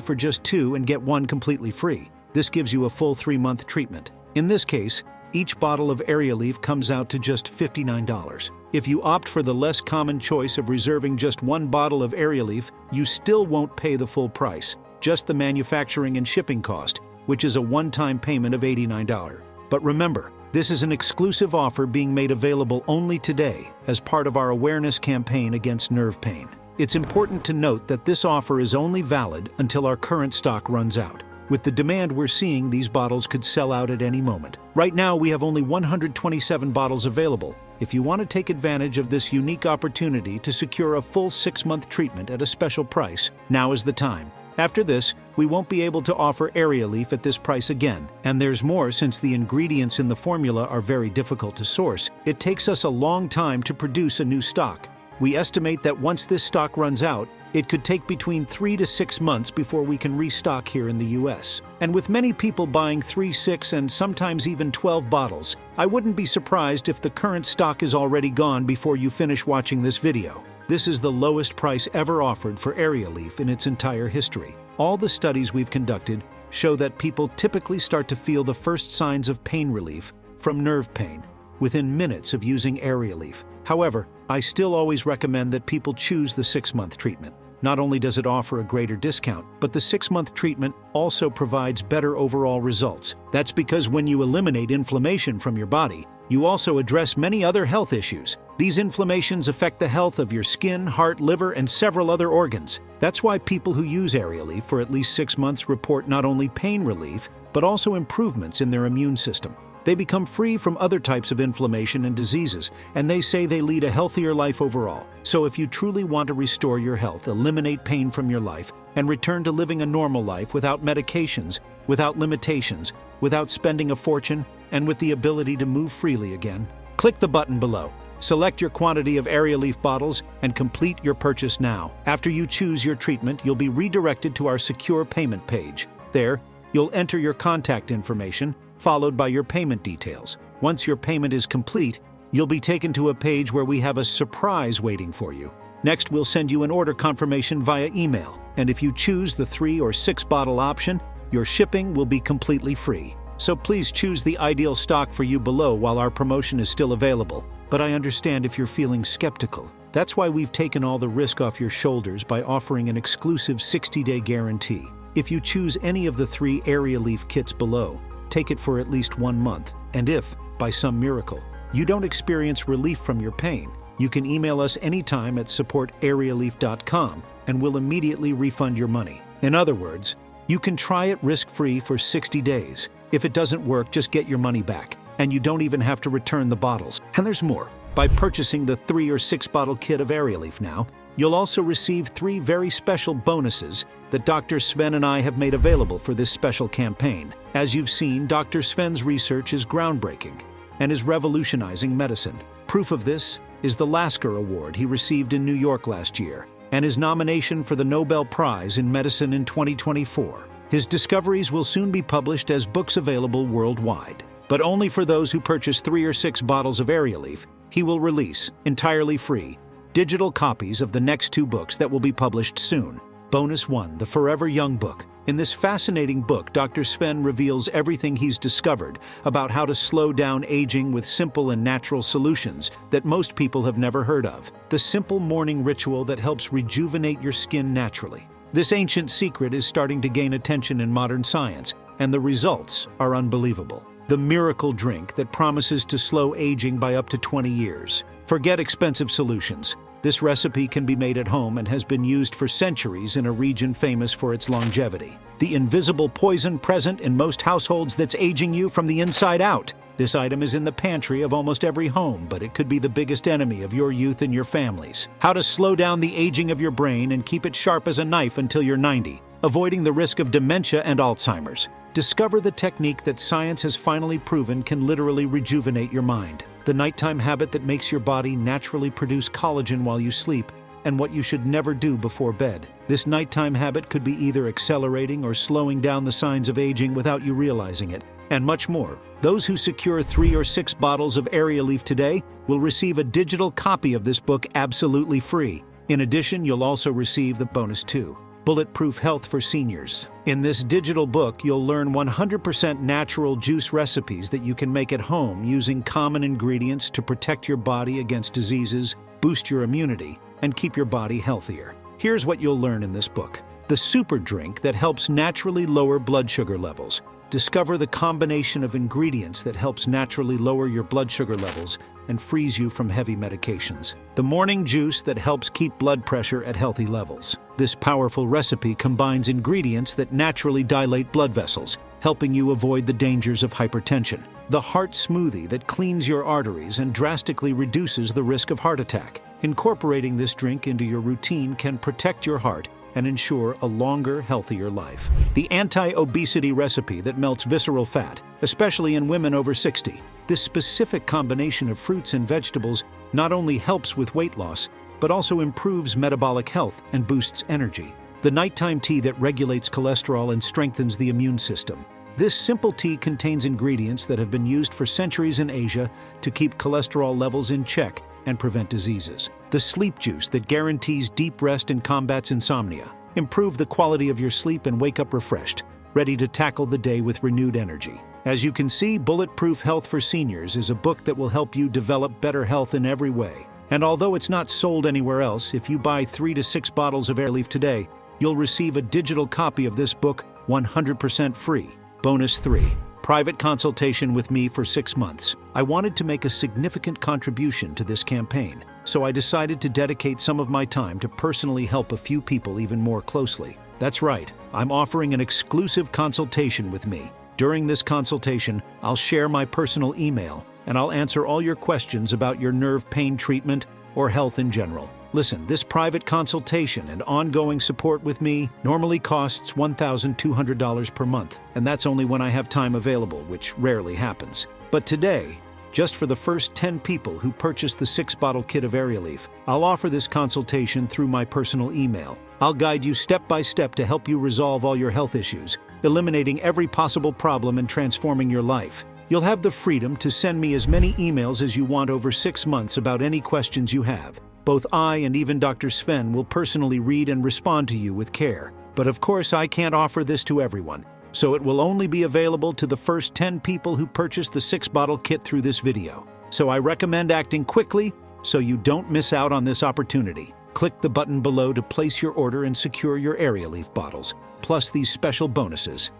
for just 2 and get 1 completely free. This gives you a full 3-month treatment. In this case, each bottle of Area Leaf comes out to just $59. If you opt for the less common choice of reserving just 1 bottle of Area Leaf, you still won't pay the full price, just the manufacturing and shipping cost, which is a one-time payment of $89. But remember, this is an exclusive offer being made available only today as part of our awareness campaign against nerve pain. It's important to note that this offer is only valid until our current stock runs out. With the demand we're seeing, these bottles could sell out at any moment. Right now, we have only 127 bottles available. If you want to take advantage of this unique opportunity to secure a full 6-month treatment at a special price, now is the time. After this, we won't be able to offer Area Leaf at this price again. And there's more, since the ingredients in the formula are very difficult to source. It takes us a long time to produce a new stock. We estimate that once this stock runs out, it could take between 3 to 6 months before we can restock here in the US. And with many people buying 3, 6, and sometimes even 12 bottles, I wouldn't be surprised if the current stock is already gone before you finish watching this video. This is the lowest price ever offered for Area Leaf in its entire history. All the studies we've conducted show that people typically start to feel the first signs of pain relief from nerve pain within minutes of using Area Leaf. However, I still always recommend that people choose the 6-month treatment. Not only does it offer a greater discount, but the 6-month treatment also provides better overall results. That's because when you eliminate inflammation from your body, you also address many other health issues. These inflammations affect the health of your skin, heart, liver, and several other organs. That's why people who use Area Leaf for at least 6 months report not only pain relief, but also improvements in their immune system. They become free from other types of inflammation and diseases, and they say they lead a healthier life overall. So if you truly want to restore your health, eliminate pain from your life, and return to living a normal life without medications, without limitations, without spending a fortune, and with the ability to move freely again, click the button below. Select your quantity of Area Leaf bottles and complete your purchase now. After you choose your treatment, you'll be redirected to our secure payment page. There, you'll enter your contact information, followed by your payment details. Once your payment is complete, you'll be taken to a page where we have a surprise waiting for you. Next, we'll send you an order confirmation via email, and if you choose the 3 or 6 bottle option, your shipping will be completely free. So please choose the ideal stock for you below while our promotion is still available. But I understand if you're feeling skeptical. That's why we've taken all the risk off your shoulders by offering an exclusive 60-day guarantee. If you choose any of the 3 Area Leaf kits below, take it for at least 1 month. And if, by some miracle, you don't experience relief from your pain, you can email us anytime at support@arealeaf.com and we'll immediately refund your money. In other words, you can try it risk-free for 60 days. If it doesn't work, just get your money back, and you don't even have to return the bottles. And there's more. By purchasing the 3 or 6 bottle kit of Area Leaf now, You'll also receive 3 very special bonuses that Dr. Sven and I have made available for this special campaign. As you've seen, Dr. Sven's research is groundbreaking and is revolutionizing medicine. Proof of this is the Lasker Award he received in New York last year, and his nomination for the Nobel Prize in Medicine in 2024. His discoveries will soon be published as books available worldwide, but only for those who purchase 3 or 6 bottles of Aerialeaf. He will release, entirely free, digital copies of the next 2 books that will be published soon. Bonus 1, the Forever Young book. In this fascinating book, Dr. Sven reveals everything he's discovered about how to slow down aging with simple and natural solutions that most people have never heard of. The simple morning ritual that helps rejuvenate your skin naturally. This ancient secret is starting to gain attention in modern science, and the results are unbelievable. The miracle drink that promises to slow aging by up to 20 years. Forget expensive solutions. This recipe can be made at home and has been used for centuries in a region famous for its longevity. The invisible poison present in most households that's aging you from the inside out. This item is in the pantry of almost every home, but it could be the biggest enemy of your youth and your families. How to slow down the aging of your brain and keep it sharp as a knife until you're 90, avoiding the risk of dementia and Alzheimer's. Discover the technique that science has finally proven can literally rejuvenate your mind. The nighttime habit that makes your body naturally produce collagen while you sleep, and what you should never do before bed. This nighttime habit could be either accelerating or slowing down the signs of aging without you realizing it, and much more. Those who secure 3 or 6 bottles of Aerialeaf today will receive a digital copy of this book absolutely free. In addition, you'll also receive the bonus 2. Bulletproof Health for Seniors. In this digital book, you'll learn 100% natural juice recipes that you can make at home using common ingredients to protect your body against diseases, boost your immunity, and keep your body healthier. Here's what you'll learn in this book. The super drink that helps naturally lower blood sugar levels. Discover the combination of ingredients that helps naturally lower your blood sugar levels and frees you from heavy medications. The morning juice that helps keep blood pressure at healthy levels. This powerful recipe combines ingredients that naturally dilate blood vessels, helping you avoid the dangers of hypertension. The heart smoothie that cleans your arteries and drastically reduces the risk of heart attack. Incorporating this drink into your routine can protect your heart and ensure a longer, healthier life. The anti-obesity recipe that melts visceral fat, especially in women over 60. This specific combination of fruits and vegetables not only helps with weight loss, but also improves metabolic health and boosts energy. The nighttime tea that regulates cholesterol and strengthens the immune system. This simple tea contains ingredients that have been used for centuries in Asia to keep cholesterol levels in check and prevent diseases. The sleep juice that guarantees deep rest and combats insomnia. Improve the quality of your sleep and wake up refreshed, ready to tackle the day with renewed energy. As you can see, Bulletproof Health for Seniors is a book that will help you develop better health in every way. And although it's not sold anywhere else, if you buy 3 to 6 bottles of Aerialeaf today, you'll receive a digital copy of this book 100% free. Bonus 3. Private consultation with me for 6 months. I wanted to make a significant contribution to this campaign, so I decided to dedicate some of my time to personally help a few people even more closely. That's right, I'm offering an exclusive consultation with me. During this consultation, I'll share my personal email, and I'll answer all your questions about your nerve pain treatment or health in general. Listen, this private consultation and ongoing support with me normally costs $1,200 per month, and that's only when I have time available, which rarely happens. But today, just for the first 10 people who purchase the 6-bottle kit of Aerialeaf, I'll offer this consultation through my personal email. I'll guide you step by step to help you resolve all your health issues, eliminating every possible problem and transforming your life. You'll have the freedom to send me as many emails as you want over 6 months about any questions you have. Both I and even Dr. Sven will personally read and respond to you with care. But of course, I can't offer this to everyone, so it will only be available to the first 10 people who purchase the 6-bottle kit through this video. So I recommend acting quickly so you don't miss out on this opportunity. Click the button below to place your order and secure your Aerialeaf bottles, plus these special bonuses.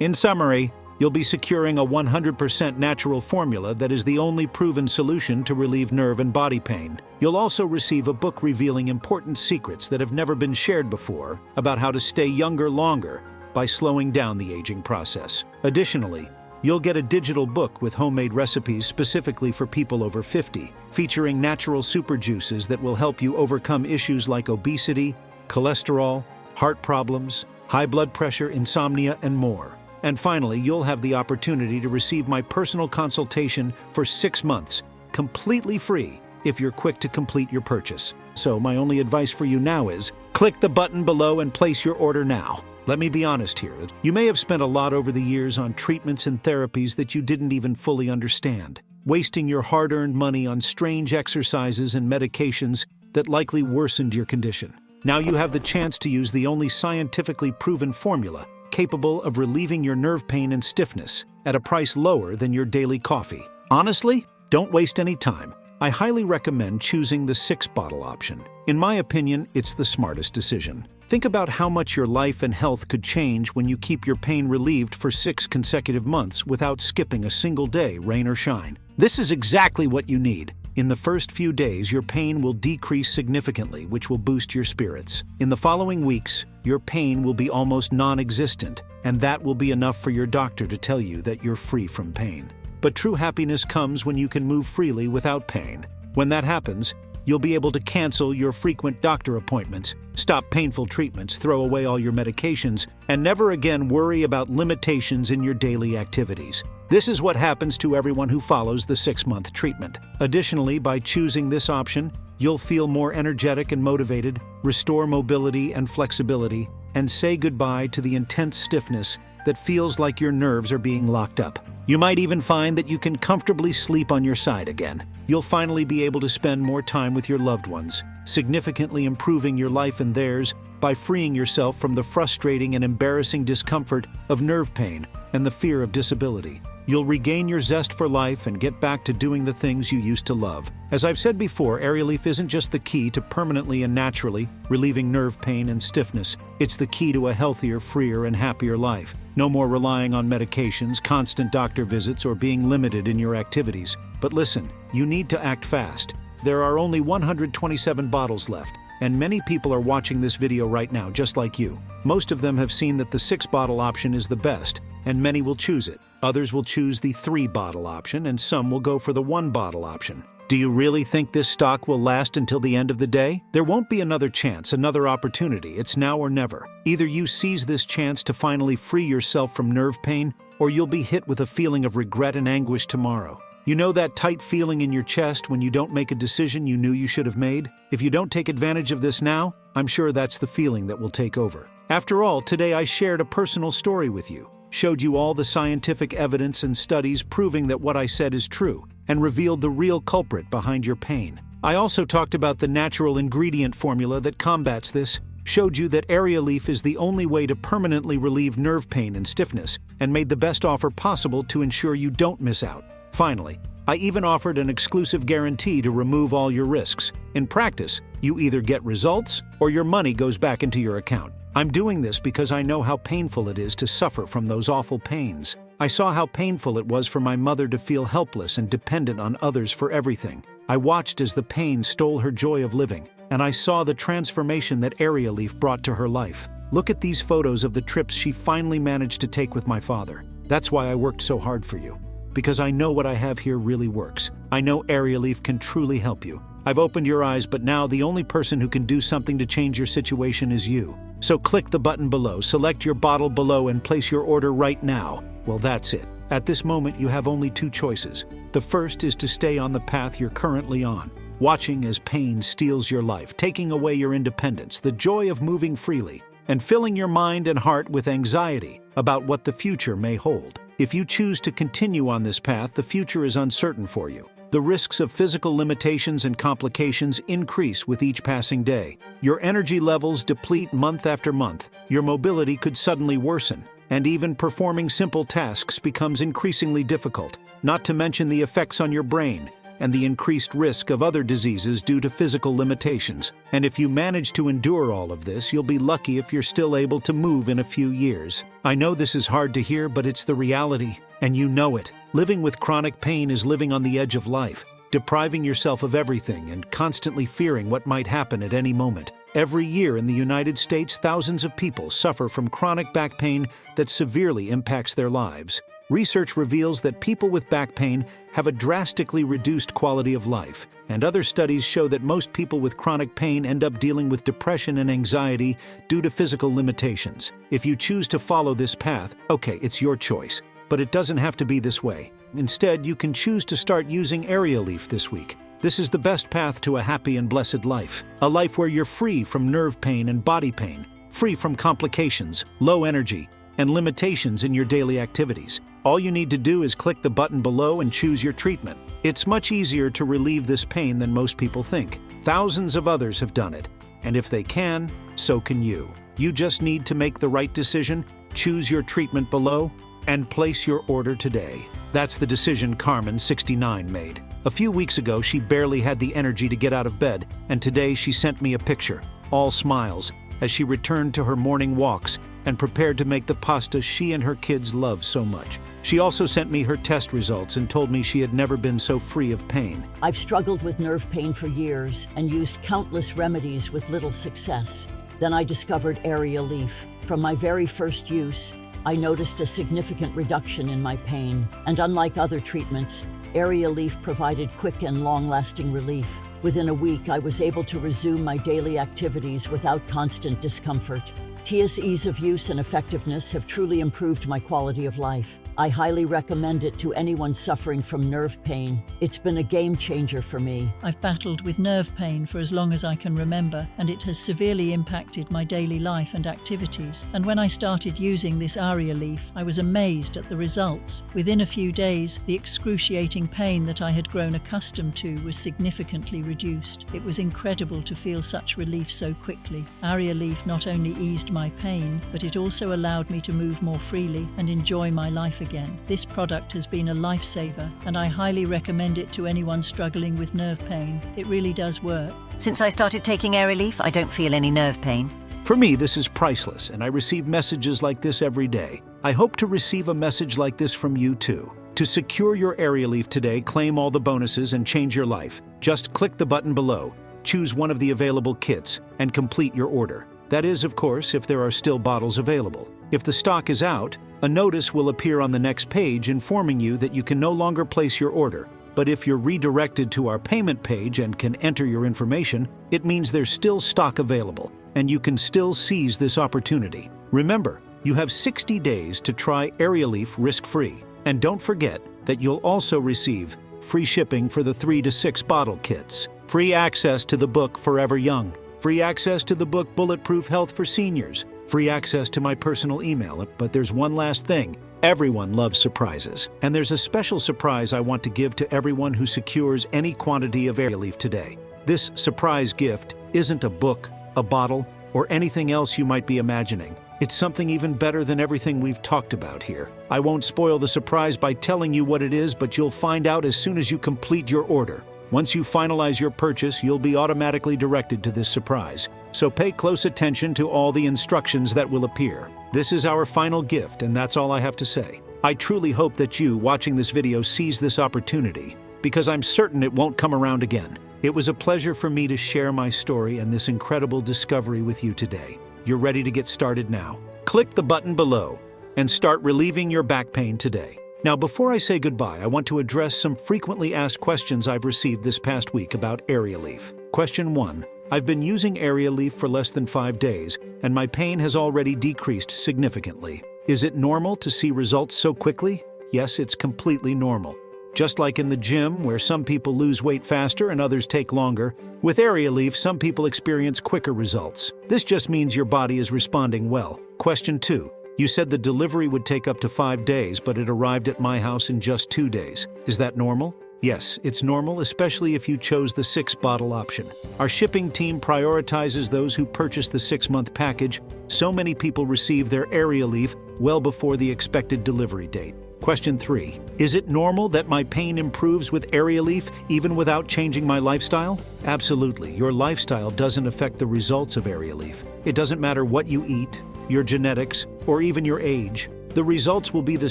In summary, you'll be securing a 100% natural formula that is the only proven solution to relieve nerve and body pain. You'll also receive a book revealing important secrets that have never been shared before about how to stay younger longer by slowing down the aging process. Additionally, You'll get a digital book with homemade recipes specifically for people over 50, featuring natural super juices that will help you overcome issues like obesity, cholesterol, heart problems, high blood pressure, insomnia, and more. And finally, you'll have the opportunity to receive my personal consultation for 6 months, completely free, if you're quick to complete your purchase. So my only advice for you now is, click the button below and place your order now. Let me be honest here. You may have spent a lot over the years on treatments and therapies that you didn't even fully understand, wasting your hard-earned money on strange exercises and medications that likely worsened your condition. Now you have the chance to use the only scientifically proven formula capable of relieving your nerve pain and stiffness at a price lower than your daily coffee. Honestly, don't waste any time. I highly recommend choosing the 6-bottle option. In my opinion, it's the smartest decision. Think about how much your life and health could change when you keep your pain relieved for 6 consecutive months without skipping a single day, rain or shine. This is exactly what you need. In the first few days, your pain will decrease significantly, which will boost your spirits. In the following weeks, your pain will be almost non-existent, and that will be enough for your doctor to tell you that you're free from pain. But true happiness comes when you can move freely without pain. When that happens, you'll be able to cancel your frequent doctor appointments, stop painful treatments, throw away all your medications, and never again worry about limitations in your daily activities. This is what happens to everyone who follows the 6-month treatment. Additionally, by choosing this option, you'll feel more energetic and motivated, restore mobility and flexibility, and say goodbye to the intense stiffness that feels like your nerves are being locked up. You might even find that you can comfortably sleep on your side again. You'll finally be able to spend more time with your loved ones, significantly improving your life and theirs by freeing yourself from the frustrating and embarrassing discomfort of nerve pain and the fear of disability. You'll regain your zest for life and get back to doing the things you used to love. As I've said before, Aerialeaf isn't just the key to permanently and naturally relieving nerve pain and stiffness. It's the key to a healthier, freer, and happier life. No more relying on medications, constant doctor visits, or being limited in your activities. But listen, you need to act fast. There are only 127 bottles left, and many people are watching this video right now, just like you. Most of them have seen that the 6-bottle option is the best, and many will choose it. Others will choose the 3-bottle option, and some will go for the 1-bottle option. Do you really think this stock will last until the end of the day? There won't be another chance, another opportunity. It's now or never. Either you seize this chance to finally free yourself from nerve pain, or you'll be hit with a feeling of regret and anguish tomorrow. You know that tight feeling in your chest when you don't make a decision you knew you should have made? If you don't take advantage of this now, I'm sure that's the feeling that will take over. After all, today I shared a personal story with you, showed you all the scientific evidence and studies proving that what I said is true, and revealed the real culprit behind your pain. I also talked about the natural ingredient formula that combats this, showed you that Aerialeaf is the only way to permanently relieve nerve pain and stiffness, and made the best offer possible to ensure you don't miss out. Finally, I even offered an exclusive guarantee to remove all your risks. In practice, you either get results or your money goes back into your account. I'm doing this because I know how painful it is to suffer from those awful pains. I saw how painful it was for my mother to feel helpless and dependent on others for everything. I watched as the pain stole her joy of living, and I saw the transformation that Aerialeaf brought to her life. Look at these photos of the trips she finally managed to take with my father. That's why I worked so hard for you. Because I know what I have here really works. I know Aerialeaf can truly help you. I've opened your eyes, but now the only person who can do something to change your situation is you. So click the button below, select your bottle below, and place your order right now. Well, that's it. At this moment, you have only 2 choices. The first is to stay on the path you're currently on, watching as pain steals your life, taking away your independence, the joy of moving freely, and filling your mind and heart with anxiety about what the future may hold. If you choose to continue on this path, the future is uncertain for you. The risks of physical limitations and complications increase with each passing day. Your energy levels deplete month after month. Your mobility could suddenly worsen, and even performing simple tasks becomes increasingly difficult, not to mention the effects on your brain and the increased risk of other diseases due to physical limitations. And if you manage to endure all of this, you'll be lucky if you're still able to move in a few years. I know this is hard to hear, but it's the reality, and you know it. Living with chronic pain is living on the edge of life, depriving yourself of everything and constantly fearing what might happen at any moment. Every year in the United States, thousands of people suffer from chronic back pain that severely impacts their lives. Research reveals that people with back pain have a drastically reduced quality of life, and other studies show that most people with chronic pain end up dealing with depression and anxiety due to physical limitations. If you choose to follow this path, okay, it's your choice, but it doesn't have to be this way. Instead, you can choose to start using Area Leaf this week. This is the best path to a happy and blessed life, a life where you're free from nerve pain and body pain, free from complications, low energy, and limitations in your daily activities. All you need to do is click the button below and choose your treatment. It's much easier to relieve this pain than most people think. Thousands of others have done it, and if they can, so can you. You just need to make the right decision, choose your treatment below, and place your order today. That's the decision Carmen, 69, made. A few weeks ago, she barely had the energy to get out of bed, and today she sent me a picture, all smiles, as she returned to her morning walks and prepared to make the pasta she and her kids love so much. She also sent me her test results and told me she had never been so free of pain. I've struggled with nerve pain for years and used countless remedies with little success. Then I discovered Area Leaf. From my very first use, I noticed a significant reduction in my pain, and unlike other treatments, Area Leaf provided quick and long-lasting relief. Within a week, I was able to resume my daily activities without constant discomfort. Tia's ease of use and effectiveness have truly improved my quality of life. I highly recommend it to anyone suffering from nerve pain. It's been a game changer for me. I've battled with nerve pain for as long as I can remember, and it has severely impacted my daily life and activities. And when I started using this Area Leaf, I was amazed at the results. Within a few days, the excruciating pain that I had grown accustomed to was significantly reduced. It was incredible to feel such relief so quickly. Area Leaf not only eased my pain, but it also allowed me to move more freely and enjoy my life again. This product has been a lifesaver, and I highly recommend it to anyone struggling with nerve pain. It really does work. Since I started taking Area Leaf, I don't feel any nerve pain. For me, this is priceless, and I receive messages like this every day. I hope to receive a message like this from you too. To secure your Area Leaf today, claim all the bonuses and change your life. Just click the button below, choose one of the available kits, and complete your order. That is, of course, if there are still bottles available. If the stock is out, a notice will appear on the next page informing you that you can no longer place your order. But if you're redirected to our payment page and can enter your information, it means there's still stock available, and you can still seize this opportunity. Remember, you have 60 days to try Area Leaf risk-free. And don't forget that you'll also receive free shipping for the 3 to 6 bottle kits, free access to the book Forever Young, free access to the book Bulletproof Health for Seniors, free access to my personal email. But there's one last thing. Everyone loves surprises. And there's a special surprise I want to give to everyone who secures any quantity of Area Leaf today. This surprise gift isn't a book, a bottle, or anything else you might be imagining. It's something even better than everything we've talked about here. I won't spoil the surprise by telling you what it is, but you'll find out as soon as you complete your order. Once you finalize your purchase, you'll be automatically directed to this surprise. So pay close attention to all the instructions that will appear. This is our final gift, and that's all I have to say. I truly hope that you, watching this video, seize this opportunity, because I'm certain it won't come around again. It was a pleasure for me to share my story and this incredible discovery with you today. You're ready to get started now. Click the button below and start relieving your back pain today. Now, before I say goodbye, I want to address some frequently asked questions I've received this past week about Area Leaf. Question 1. I've been using Area Leaf for less than 5 days, and my pain has already decreased significantly. Is it normal to see results so quickly? Yes, it's completely normal. Just like in the gym, where some people lose weight faster and others take longer, with Area Leaf, some people experience quicker results. This just means your body is responding well. Question 2. You said the delivery would take up to 5 days, but it arrived at my house in just 2 days. Is that normal? Yes, it's normal, especially if you chose the 6-bottle option. Our shipping team prioritizes those who purchase the 6-month package. So many people receive their Area Leaf well before the expected delivery date. Question 3. Is it normal that my pain improves with Area Leaf even without changing my lifestyle? Absolutely. Your lifestyle doesn't affect the results of Area Leaf. It doesn't matter what you eat, your genetics, or even your age. The results will be the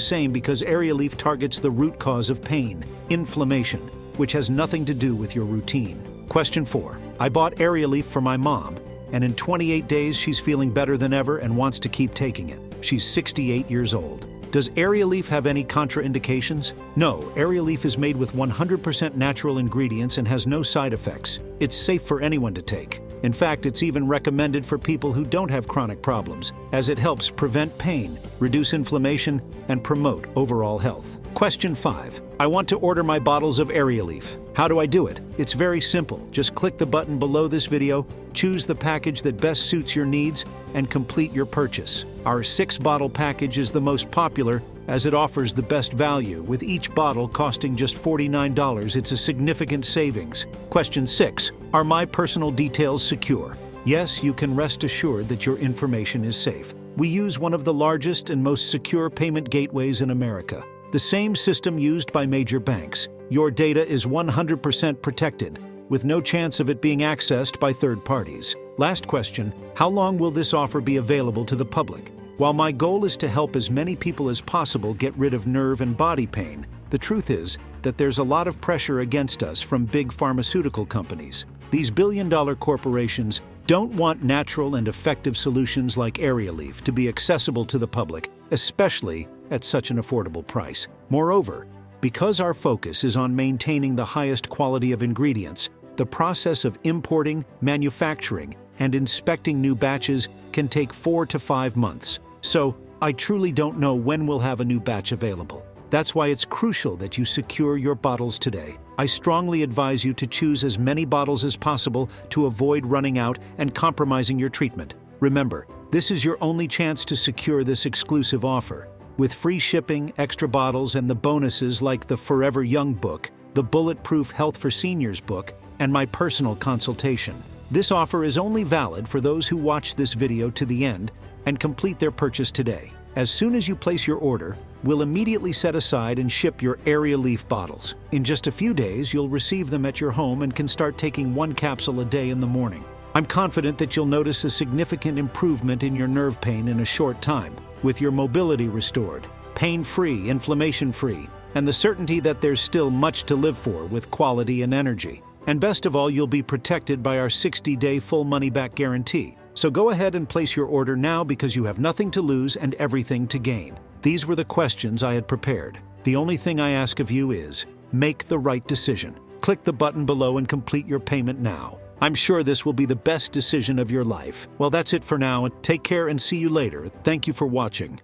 same because Area Leaf targets the root cause of pain, inflammation, which has nothing to do with your routine. Question 4. I bought Area Leaf for my mom, and in 28 days she's feeling better than ever and wants to keep taking it. She's 68 years old. Does Aerialeaf have any contraindications? No, Aerialeaf is made with 100% natural ingredients and has no side effects. It's safe for anyone to take. In fact, it's even recommended for people who don't have chronic problems, as it helps prevent pain, reduce inflammation, and promote overall health. Question 5. I want to order my bottles of Aerialeaf. How do I do it? It's very simple. Just click the button below this video, choose the package that best suits your needs, and complete your purchase. Our 6-bottle package is the most popular as it offers the best value, with each bottle costing just $49. It's a significant savings. Question 6. Are my personal details secure? Yes, you can rest assured that your information is safe. We use one of the largest and most secure payment gateways in America, the same system used by major banks. Your data is 100% protected, with no chance of it being accessed by third parties. Last question, how long will this offer be available to the public? While my goal is to help as many people as possible get rid of nerve and body pain, the truth is that there's a lot of pressure against us from big pharmaceutical companies. These billion-dollar corporations don't want natural and effective solutions like Aerialeaf to be accessible to the public, especially at such an affordable price. Moreover, because our focus is on maintaining the highest quality of ingredients, the process of importing, manufacturing, and inspecting new batches can take 4 to 5 months. So, I truly don't know when we'll have a new batch available. That's why it's crucial that you secure your bottles today. I strongly advise you to choose as many bottles as possible to avoid running out and compromising your treatment. Remember, this is your only chance to secure this exclusive offer. With free shipping, extra bottles, and the bonuses like the Forever Young book, the Bulletproof Health for Seniors book, and my personal consultation. This offer is only valid for those who watch this video to the end and complete their purchase today. As soon as you place your order, we'll immediately set aside and ship your Aerialeaf bottles. In just a few days, you'll receive them at your home and can start taking 1 capsule a day in the morning. I'm confident that you'll notice a significant improvement in your nerve pain in a short time, with your mobility restored, pain-free, inflammation-free, and the certainty that there's still much to live for with quality and energy. And best of all, you'll be protected by our 60-day full money-back guarantee. So go ahead and place your order now because you have nothing to lose and everything to gain. These were the questions I had prepared. The only thing I ask of you is, make the right decision. Click the button below and complete your payment now. I'm sure this will be the best decision of your life. Well, that's it for now. Take care and see you later. Thank you for watching.